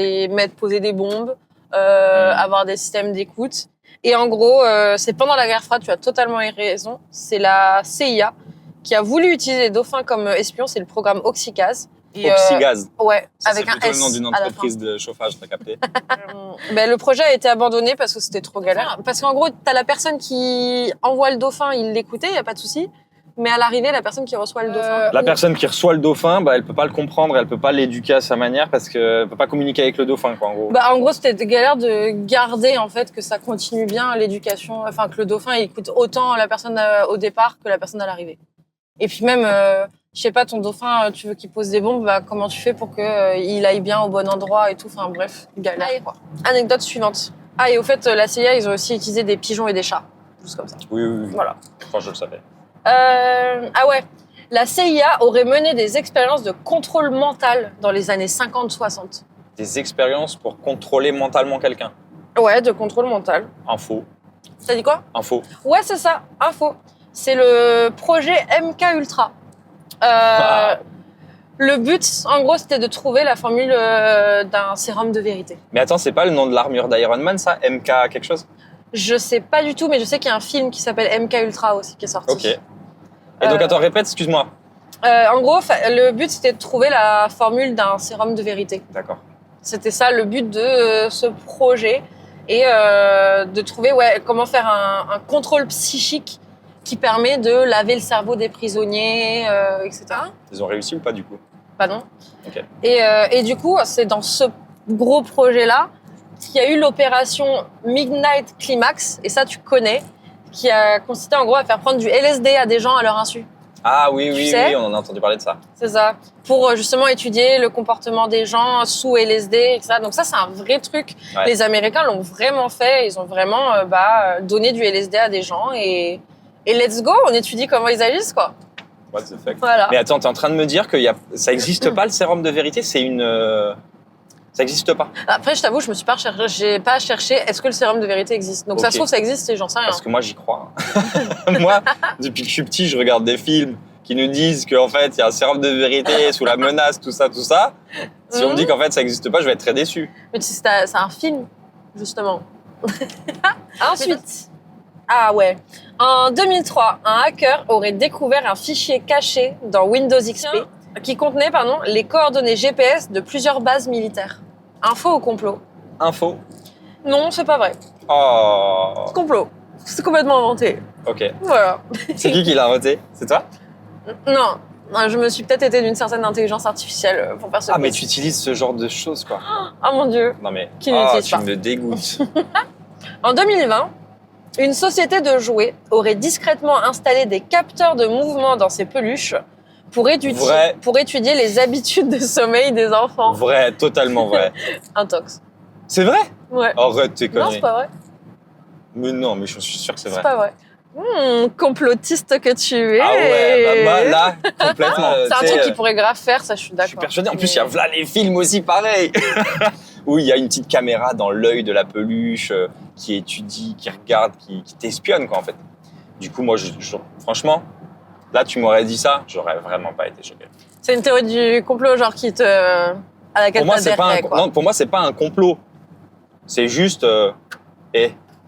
poser des bombes, avoir des systèmes d'écoute. Et en gros, c'est pendant la guerre froide, tu as totalement raison. C'est la CIA qui a voulu utiliser les dauphins comme espions. C'est le programme Oxygaz. Et, Oxygaz. Ouais, Ça, avec c'est un plutôt S le nom d'une à la fin. entreprise de chauffage, t'as capté? Ben, le projet a été abandonné parce que c'était trop galère. Parce qu'en gros, t'as la personne qui envoie le dauphin, il l'écoutait, il n'y a pas de souci. Mais à l'arrivée, la personne qui reçoit le dauphin... La personne qui reçoit le dauphin, bah, elle peut pas le comprendre, elle peut pas l'éduquer à sa manière parce qu'elle peut pas communiquer avec le dauphin, quoi, en gros. Bah, en gros, c'était galère de garder, en fait, que ça continue bien l'éducation. Enfin, que le dauphin, il écoute autant la personne au départ que la personne à l'arrivée. Et puis même, je sais pas, ton dauphin, tu veux qu'il pose des bombes, bah, comment tu fais pour qu'il aille bien au bon endroit et tout. Enfin, bref, galère, quoi. Anecdote suivante. Ah, et au fait, la CIA, ils ont aussi utilisé des pigeons et des chats. Juste comme ça. Oui. Voilà. Enfin, je le savais. Ah ouais, la CIA aurait mené des expériences de contrôle mental dans les années 50-60. Des expériences pour contrôler mentalement quelqu'un. Ouais, de contrôle mental. Info. T'as dit quoi? Info. Ouais, c'est ça, info. C'est le projet MK Ultra. Le but, en gros, c'était de trouver la formule d'un sérum de vérité. Mais attends, c'est pas le nom de l'armure d'Iron Man, ça? MK quelque chose? Je sais pas du tout, mais je sais qu'il y a un film qui s'appelle MK Ultra aussi qui est sorti. Ok. Et donc, attends, répète, excuse-moi. En gros, le but, c'était de trouver la formule d'un sérum de vérité. D'accord. C'était ça le but de ce projet et de trouver comment faire un contrôle psychique qui permet de laver le cerveau des prisonniers, etc. Ils ont réussi ou pas, du coup? Bah non. Ok. Et du coup, c'est dans ce gros projet-là qu'il y a eu l'opération Midnight Climax, et ça tu connais, qui a consisté en gros à faire prendre du LSD à des gens à leur insu. Ah oui, Tu oui, sais oui, on en a entendu parler de ça. C'est ça. Pour justement étudier le comportement des gens sous LSD et ça. Donc ça, c'est un vrai truc. Ouais. Les Américains l'ont vraiment fait. Ils ont vraiment donné du LSD à des gens et let's go, on étudie comment ils agissent, quoi. What the fuck. Voilà. Mais attends, t'es en train de me dire que ça existe pas le sérum de vérité? C'est une... Ça existe pas. Après, je t'avoue, j'ai pas cherché est-ce que le sérum de vérité existe. Donc ça se trouve, ça existe et j'en sais rien. Parce que moi, j'y crois. Moi, depuis que je suis petit, je regarde des films qui nous disent qu'en fait, il y a un sérum de vérité sous la menace, tout ça, tout ça. Si on me dit qu'en fait, ça existe pas, je vais être très déçu. Mais tu sais, c'est un film, justement. Ensuite, ah ouais. En 2003, un hacker aurait découvert un fichier caché dans Windows XP qui contenait les coordonnées GPS de plusieurs bases militaires. Info ou complot? Info. Non, c'est pas vrai. Oh. C'est complot. C'est complètement inventé. Ok. Voilà. C'est qui l'a inventé? C'est toi? Non, je me suis peut-être été d'une certaine intelligence artificielle pour faire ce Ah, mais quiz. tu utilises ce genre de choses, quoi. Ah mon Dieu. Non, mais... Qui n'utilise pas. Tu me dégoûtes. En 2020, une société de jouets aurait discrètement installé des capteurs de mouvement dans ses peluches pour étudier les habitudes de sommeil des enfants. Vrai, totalement vrai. Intox. C'est vrai? Ouais. Arrête tes conneries. Non, c'est pas vrai. Mais non, mais je suis sûr que c'est vrai. C'est pas vrai. Complotiste que tu es. Ah ouais, bah là, complètement. C'est un truc qu'il pourrait grave faire, ça je suis Je d'accord. suis persuadé. En plus, il y a là les films aussi pareil. Où il y a une petite caméra dans l'œil de la peluche qui étudie, qui regarde, qui t'espionne, quoi, en fait. Du coup, moi, franchement, là, tu m'aurais dit ça, j'aurais vraiment pas été choqué. C'est une théorie du complot, genre à laquelle t'adhérerais, quoi. Non, pour moi, c'est pas un complot. C'est juste,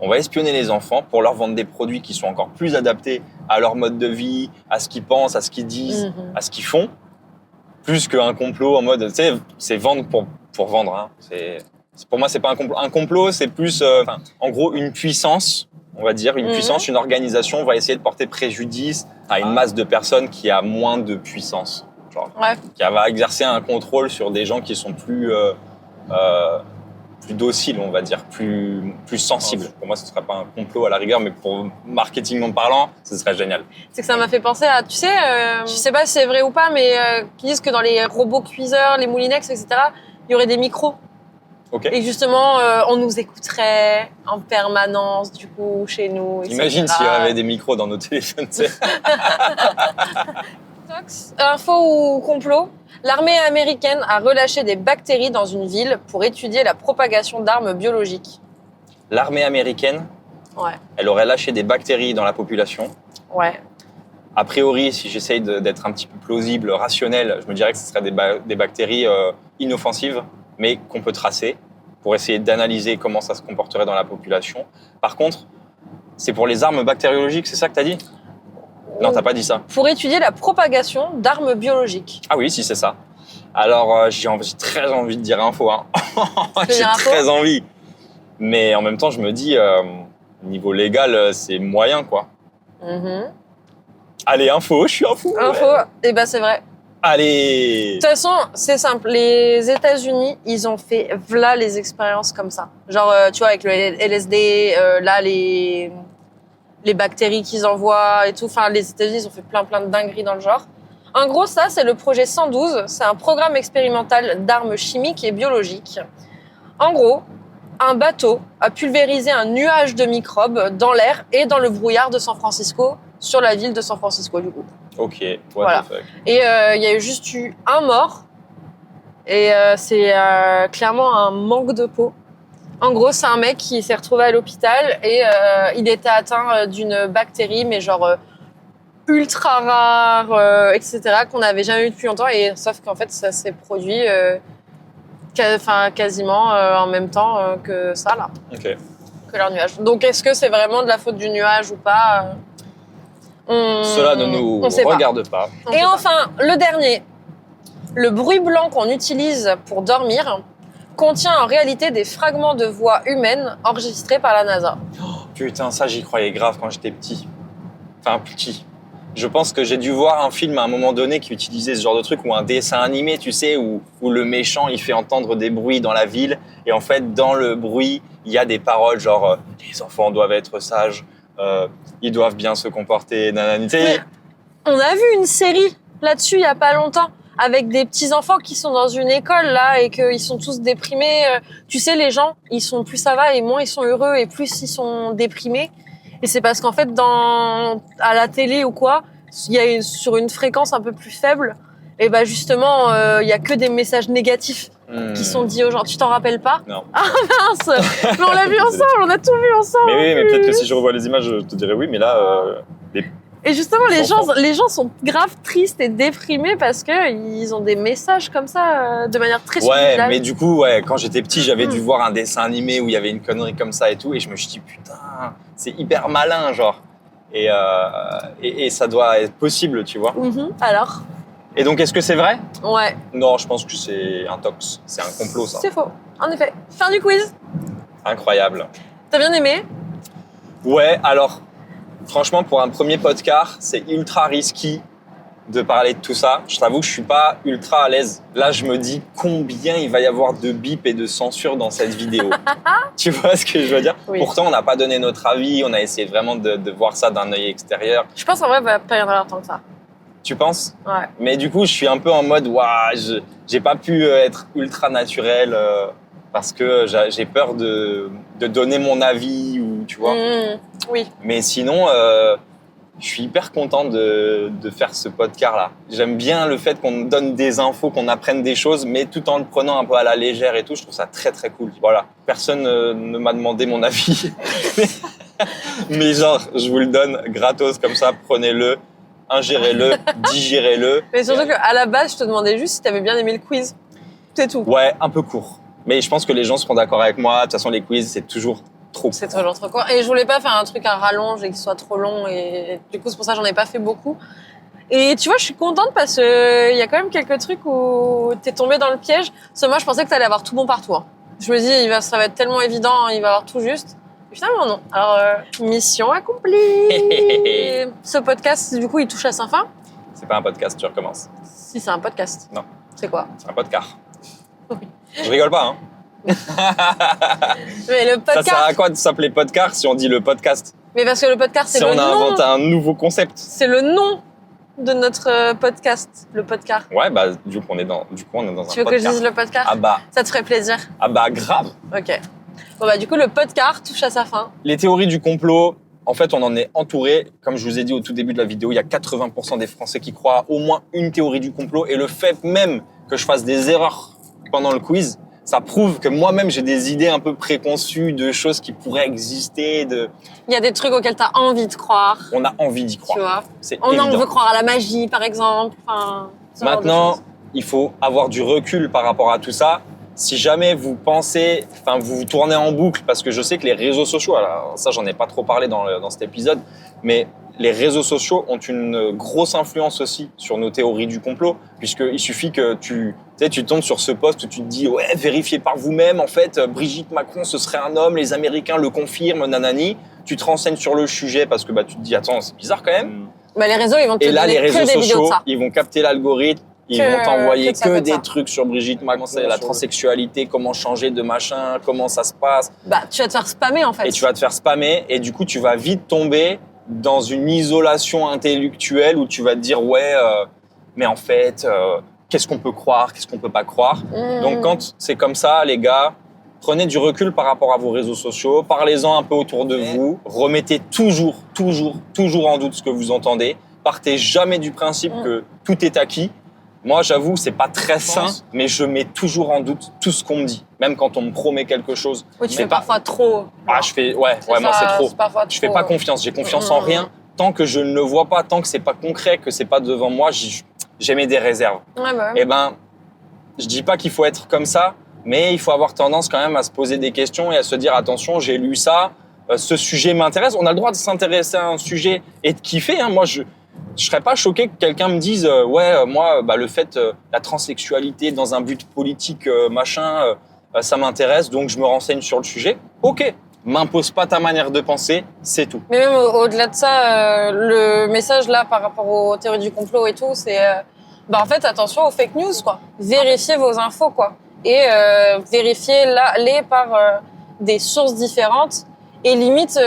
on va espionner les enfants pour leur vendre des produits qui sont encore plus adaptés à leur mode de vie, à ce qu'ils pensent, à ce qu'ils disent, à ce qu'ils font, plus qu'un complot en mode, tu sais, c'est vendre pour vendre. Hein. Pour moi, c'est pas un complot. Un complot, c'est plus, en gros, une puissance, on va dire, une puissance, une organisation va essayer de porter préjudice à une masse de personnes qui a moins de puissance, genre, qui va exercer un contrôle sur des gens qui sont plus dociles, on va dire, plus sensibles. Pour moi, ce ne serait pas un complot à la rigueur, mais pour marketingment parlant, ce serait génial. C'est que ça m'a fait penser à, tu sais, je sais pas si c'est vrai ou pas, mais qui disent que dans les robots cuiseurs, les moulinex, etc., il y aurait des micros. Okay. Et justement, on nous écouterait en permanence, du coup, chez nous, etc. Imagine s'il y avait des micros dans nos téléphones, tu sais. Info ou complot? L'armée américaine a relâché des bactéries dans une ville pour étudier la propagation d'armes biologiques. L'armée américaine, elle aurait lâché des bactéries dans la population. Ouais. A priori, si j'essaye d'être un petit peu plausible, rationnel, je me dirais que ce seraient des bactéries inoffensives, mais qu'on peut tracer pour essayer d'analyser comment ça se comporterait dans la population. Par contre, c'est pour les armes bactériologiques, c'est ça que tu as dit? Non, t'as pas dit ça. Pour étudier la propagation d'armes biologiques. Ah oui, si c'est ça. Alors, j'ai très envie de dire info. Hein. J'ai très envie. Mais en même temps, je me dis, niveau légal, c'est moyen, quoi. Allez, info, je suis un fou. Info, et ben c'est vrai. Allez. De toute façon, c'est simple. Les États-Unis, ils ont fait voilà les expériences comme ça. Genre, tu vois, avec le LSD, là, les bactéries qu'ils envoient et tout. Enfin, les États-Unis, ils ont fait plein de dingueries dans le genre. En gros, ça, c'est le projet 112. C'est un programme expérimental d'armes chimiques et biologiques. En gros, un bateau a pulvérisé un nuage de microbes dans l'air et dans le brouillard de San Francisco, sur la ville de San Francisco, du coup. Ok, voilà. The fuck. Et il y a juste eu un mort. Et c'est clairement un manque de peau. En gros, c'est un mec qui s'est retrouvé à l'hôpital et il était atteint d'une bactérie, mais genre ultra rare, etc., qu'on n'avait jamais eu depuis longtemps. Et sauf qu'en fait, ça s'est produit quasiment en même temps que ça, là. Ok. Que leur nuage. Donc, est-ce que c'est vraiment de la faute du nuage ou pas? Cela ne nous regarde pas. Et enfin, le dernier. Le bruit blanc qu'on utilise pour dormir contient en réalité des fragments de voix humaines enregistrés par la NASA. Oh, putain, ça, j'y croyais grave quand j'étais petit. Enfin, petit. Je pense que j'ai dû voir un film à un moment donné qui utilisait ce genre de truc, ou un dessin animé, tu sais, où le méchant, il fait entendre des bruits dans la ville. Et en fait, dans le bruit, il y a des paroles genre « Les enfants doivent être sages, ils doivent bien se comporter, nanani ». On a vu une série là-dessus il y a pas longtemps avec des petits enfants qui sont dans une école là et qu'ils sont tous déprimés. Tu sais, les gens, ils sont plus ça va et moins ils sont heureux et plus ils sont déprimés. Et c'est parce qu'en fait, à la télé ou quoi, il y a sur une fréquence un peu plus faible, et ben justement, il y a que des messages négatifs qui sont dits aux gens. Tu t'en rappelles pas? Non. Ah mince. Mais on l'a vu ensemble, on a tout vu ensemble. Mais oui, mais peut-être que si je revois les images, je te dirais oui, mais là, Et justement, les gens sont grave tristes et déprimés parce que ils ont des messages comme ça de manière très subliminale. Ouais, mais du coup, ouais, quand j'étais petit, j'avais dû voir un dessin animé où il y avait une connerie comme ça et tout, et je me suis dit putain, c'est hyper malin, genre. Et ça doit être possible, tu vois. Alors? Et donc, est-ce que c'est vrai? Ouais. Non, je pense que c'est un tox, c'est un complot, ça. C'est faux. En effet. Fin du quiz. Incroyable. T'as bien aimé? Ouais, alors, franchement, pour un premier podcast, c'est ultra risky de parler de tout ça. Je t'avoue que je suis pas ultra à l'aise. Là, je me dis combien il va y avoir de bip et de censure dans cette vidéo. Tu vois ce que je veux dire? Oui. Pourtant, on n'a pas donné notre avis, on a essayé vraiment de voir ça d'un œil extérieur. Je pense en vrai, il va pas y en avoir tant que ça. Tu penses? Ouais. Mais du coup, je suis un peu en mode, waouh, j'ai pas pu être ultra naturel parce que j'ai peur de donner mon avis ou tu vois. Oui. Mais sinon, je suis hyper content de faire ce podcast-là. J'aime bien le fait qu'on donne des infos, qu'on apprenne des choses, mais tout en le prenant un peu à la légère et tout. Je trouve ça très très cool. Voilà. Personne ne m'a demandé mon avis, mais genre, je vous le donne gratos comme ça. Prenez-le. Ingérez-le, digérez-le. Mais surtout qu'à la base, je te demandais juste si t'avais bien aimé le quiz. C'est tout. Ouais, un peu court. Mais je pense que les gens seront d'accord avec moi. De toute façon, les quiz, c'est toujours trop. C'est toujours trop court. Et je voulais pas faire un truc à rallonge et qu'il soit trop long. Et du coup, c'est pour ça que j'en ai pas fait beaucoup. Et tu vois, je suis contente parce qu'il y a quand même quelques trucs où t'es tombé dans le piège. Parce que moi, je pensais que t'allais avoir tout bon partout. Hein. Je me dis, ça va être tellement évident, il va avoir tout juste. Finalement, non. Alors, mission accomplie. Ce podcast, du coup, il touche à sa fin. C'est pas un podcast, tu recommences. Si, c'est un podcast. Non. C'est quoi? C'est un podcast. Oui. Je rigole pas, hein. Mais le podcast... Ça sert à quoi de s'appeler podcast si on dit le podcast? Mais parce que le podcast, c'est si le on a nom. inventé un nouveau concept. C'est le nom de notre podcast, le podcast. Ouais, bah, du coup, on est dans un Tu veux podcast. que je dise le podcast? Ça te ferait plaisir? Ah bah, grave. Ok. Bon bah du coup, le podcast touche à sa fin. Les théories du complot, en fait, on en est entouré. Comme je vous ai dit au tout début de la vidéo, il y a 80% des Français qui croient à au moins une théorie du complot. Et le fait même que je fasse des erreurs pendant le quiz, ça prouve que moi-même, j'ai des idées un peu préconçues de choses qui pourraient exister. Il y a des trucs auxquels tu as envie de croire. On a envie d'y croire. Tu vois. C'est on évident. veut croire à la magie, par exemple. Enfin, maintenant, il faut avoir du recul par rapport à tout ça. Si jamais vous pensez, vous vous tournez en boucle, parce que je sais que les réseaux sociaux, alors ça j'en ai pas trop parlé dans cet épisode, mais les réseaux sociaux ont une grosse influence aussi sur nos théories du complot, puisqu'il suffit que tu tombes sur ce post où tu te dis « Ouais, vérifiez par vous-même, en fait, Brigitte Macron, ce serait un homme, les Américains le confirment, nanani ». Tu te renseignes sur le sujet parce que tu te dis « Attends, c'est bizarre quand même ». Bah, les réseaux, ils vont te Et là, les donner réseaux que des vidéos de sociaux, ça. ils vont capter l'algorithme. Ils vont t'envoyer que des ça. trucs sur Brigitte Macron, la transsexualité, comment changer de machin, comment ça se passe. Bah, tu vas te faire spammer en fait. Et tu vas te faire spammer et du coup, tu vas vite tomber dans une isolation intellectuelle où tu vas te dire ouais, mais en fait, qu'est-ce qu'on peut croire, qu'est-ce qu'on peut pas croire. Donc quand c'est comme ça, les gars, prenez du recul par rapport à vos réseaux sociaux, parlez-en un peu autour de vous, remettez toujours en doute ce que vous entendez. Partez jamais du principe que tout est acquis. Moi, j'avoue, c'est pas très sain, mais je mets toujours en doute tout ce qu'on me dit, même quand on me promet quelque chose. Oui, tu fais parfois trop. Ah, je fais, moi, c'est trop. Je fais pas confiance. J'ai confiance en rien tant que je ne le vois pas, tant que c'est pas concret, que c'est pas devant moi. J'ai des réserves. Ouais, bah. Eh ben, je dis pas qu'il faut être comme ça, mais il faut avoir tendance quand même à se poser des questions et à se dire attention, j'ai lu ça, ce sujet m'intéresse. On a le droit de s'intéresser à un sujet et de kiffer. Hein. Moi, je serais pas choqué que quelqu'un me dise moi le fait la transsexualité dans un but politique ça m'intéresse donc je me renseigne sur le sujet. OK, m'impose pas ta manière de penser, c'est tout. Mais même au-delà de ça, le message là par rapport aux théories du complot et tout, c'est en fait attention aux fake news quoi. Vérifiez vos infos quoi et vérifiez-les par des sources différentes et limite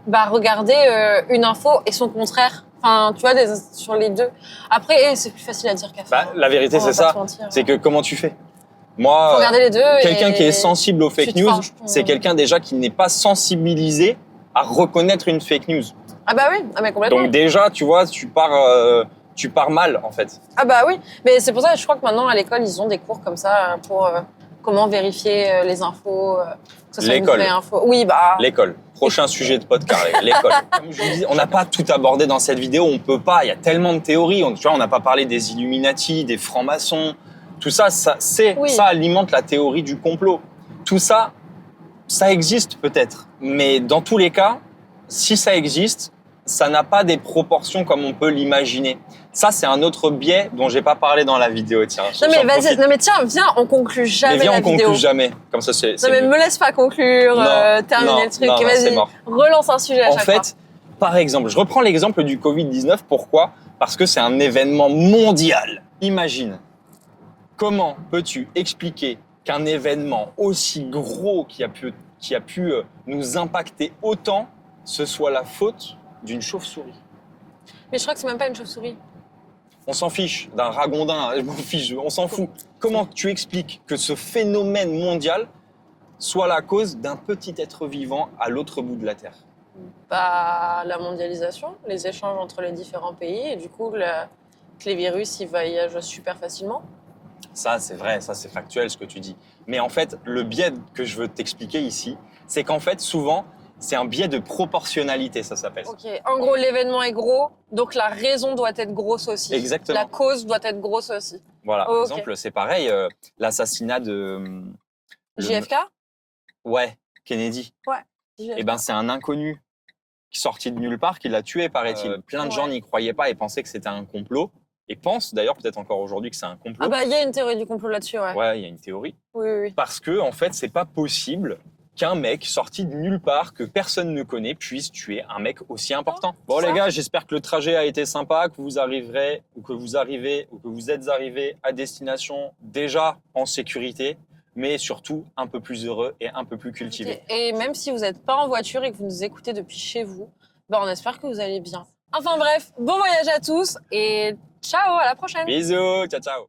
regardez une info et son contraire. Enfin, tu vois, sur les deux. Après, c'est plus facile à dire qu'à faire. La vérité, On va c'est pas ça. se mentir. C'est que comment tu fais? Faut Moi, regarder les deux. quelqu'un qui est sensible aux tu fake te news, forges ton- c'est quelqu'un déjà qui n'est pas sensibilisé à reconnaître une fake news. Ah bah oui, ah mais complètement. Donc déjà, tu vois, tu pars mal en fait. Ah bah oui, mais c'est pour ça que je crois que maintenant à l'école, ils ont des cours comme ça pour comment vérifier les infos, que ce soit une L'école. vraie info. Oui, bah... L'école. Prochain sujet de podcast, l'école. Comme je vous disais, on n'a pas tout abordé dans cette vidéo, on peut pas. Il y a tellement de théories. Tu vois, on n'a pas parlé des Illuminati, des francs-maçons. Tout ça, ça alimente la théorie du complot. Tout ça, ça existe peut-être. Mais dans tous les cas, si ça existe, ça n'a pas des proportions comme on peut l'imaginer. Ça, c'est un autre biais dont j'ai pas parlé dans la vidéo. Tiens, Non mais vas-y, non mais tiens, viens, on conclut jamais mais viens, la on vidéo. conclut jamais. Comme ça, c'est Non mais mieux. me laisse pas conclure, terminer le truc. Non, c'est Vas-y, mort. relance un sujet à En chaque fois. fait, par exemple, je reprends l'exemple du Covid-19. Pourquoi? Parce que c'est un événement mondial. Imagine, comment peux-tu expliquer qu'un événement aussi gros qui a pu nous impacter autant, ce soit la faute d'une chauve-souris? Mais je crois que c'est même pas une chauve-souris. On s'en fiche d'un ragondin, je m'en fiche, on s'en fout. Comment tu expliques que ce phénomène mondial soit la cause d'un petit être vivant à l'autre bout de la Terre? Bah, la mondialisation, les échanges entre les différents pays et du coup que les virus ils voyagent super facilement. Ça, c'est vrai, ça, c'est factuel ce que tu dis. Mais en fait, le biais que je veux t'expliquer ici, c'est qu'en fait, souvent, c'est un biais de proportionnalité, ça s'appelle. Ok, en gros, l'événement est gros, donc la raison doit être grosse aussi. Exactement. La cause doit être grosse aussi. Voilà, par Ok. exemple, c'est pareil, l'assassinat de... JFK? Ouais, Kennedy. JFK. Eh ben, c'est un inconnu qui sorti de nulle part qui l'a tué, paraît-il. Plein de gens n'y croyaient pas et pensaient que c'était un complot. Et pensent d'ailleurs peut-être encore aujourd'hui que c'est un complot. Ah bah, il y a une théorie du complot là-dessus, ouais. Ouais, il y a une théorie. Oui. Parce que, en fait, c'est pas possible qu'un mec sorti de nulle part, que personne ne connaît, puisse tuer un mec aussi important. Bon, les gars, j'espère que le trajet a été sympa, que vous arriverez, ou que vous êtes arrivés à destination déjà en sécurité, mais surtout un peu plus heureux et un peu plus cultivés. Et même si vous n'êtes pas en voiture et que vous nous écoutez depuis chez vous, bah, on espère que vous allez bien. Enfin bref, bon voyage à tous et ciao, à la prochaine. Bisous, ciao, ciao.